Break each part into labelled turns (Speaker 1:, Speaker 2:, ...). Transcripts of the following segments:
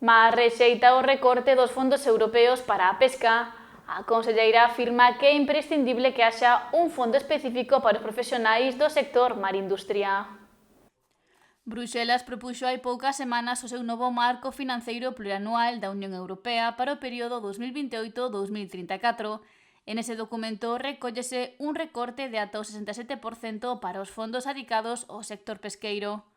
Speaker 1: Mas rexeita o recorte dos fondos europeos para a pesca. A conselleira afirma que é imprescindible que haxa un fondo específico para os profesionais do sector marindustria. Bruxelas propuxo hai poucas semanas o seu novo marco financeiro plurianual da Unión Europea para o período 2028-2034. En ese documento recóllese un recorte de ata o 67% para os fondos adicados ao sector pesqueiro.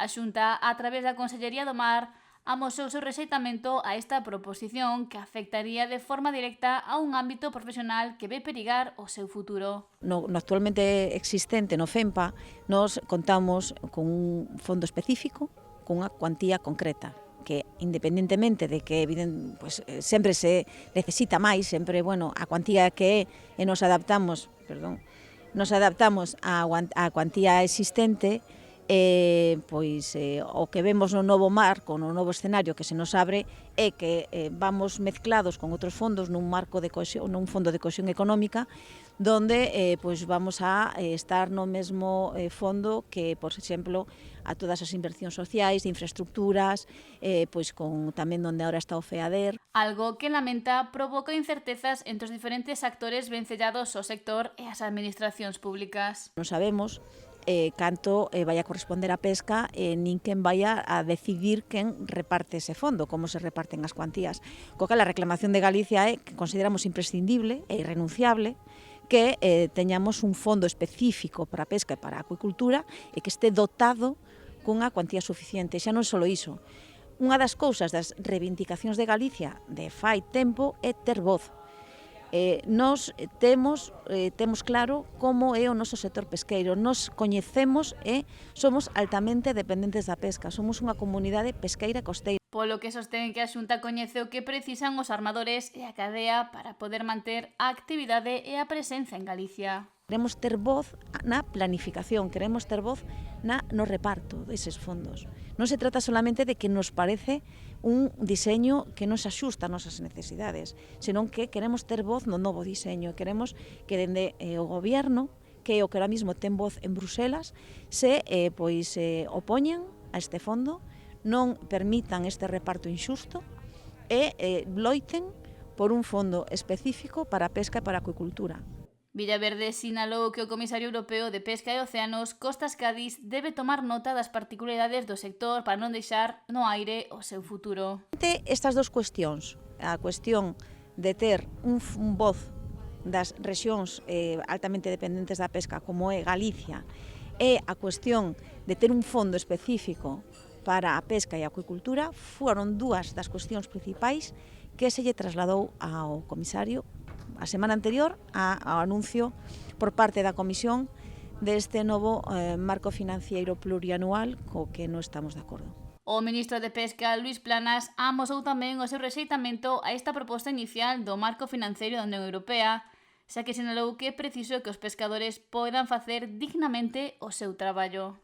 Speaker 1: A Xunta, a través da Consellería do Mar, amosou o seu rexeitamento a esta proposición que afectaría de forma directa a un ámbito profesional que ve perigar o seu futuro.
Speaker 2: No actualmente existente no FEMPA, nos contamos con un fondo específico, con unha cuantía concreta, que independentemente de que sempre se necesita máis, sempre, a cuantía que é, e nos adaptamos á cuantía existente, o que vemos no novo marco, no novo escenario que se nos abre é que vamos mezclados con outros fondos nun fondo de cohesión económica, donde vamos a estar no mesmo fondo que, por exemplo, a todas as inversións sociais, de infraestructuras, tamén donde ahora está o FEADER.
Speaker 1: Algo que lamenta provoca incertezas entre os diferentes actores vencellados ao sector e as administracións públicas.
Speaker 2: Non sabemos canto vai a corresponder a pesca, nin quen vai a decidir quen reparte ese fondo, como se reparten as cuantías. Co cal a reclamación de Galicia é que consideramos imprescindible e irrenunciable que teñamos un fondo específico para a pesca e para a acuicultura e que este dotado cunha cuantía suficiente. Xa non só iso. Unha das cousas das reivindicacións de Galicia de fai tempo é ter voz. Nos temos claro como é o noso sector pesqueiro, nos coñecemos e somos altamente dependentes da pesca, somos unha comunidade pesqueira costeira.
Speaker 1: Polo que sostén que a Xunta coñece o que precisan os armadores e a cadea para poder manter a actividade e a presenza en Galicia.
Speaker 2: Queremos ter voz na planificación, queremos ter voz no reparto deses fondos. Non se trata solamente de que nos parece un diseño que nos axusta ás nosas necesidades, senón que queremos ter voz no novo diseño, queremos que dende o goberno, que é o que ahora mismo ten voz en Bruxelas, se opoñan a este fondo, non permitan este reparto injusto e loiten por un fondo específico para a pesca e para a acuicultura.
Speaker 1: Villaverde sinalou que o Comisario Europeo de Pesca e Océanos, Costas Cádiz, debe tomar nota das particularidades do sector para non deixar no aire o seu futuro.
Speaker 2: Estas dos cuestións, a cuestión de ter un voz das rexións altamente dependentes da pesca, como é Galicia, e a cuestión de ter un fondo específico para a pesca e a acuicultura, foron dúas das cuestións principais que se lle trasladou ao Comisario a semana anterior ao anuncio por parte da Comisión deste novo marco financiero plurianual co que non estamos de acordo.
Speaker 1: O ministro de Pesca, Luís Planas, amosou tamén o seu rexeitamento a esta proposta inicial do marco financeiro da Unión Europea, xa que sinalou que é preciso que os pescadores poidan facer dignamente o seu traballo.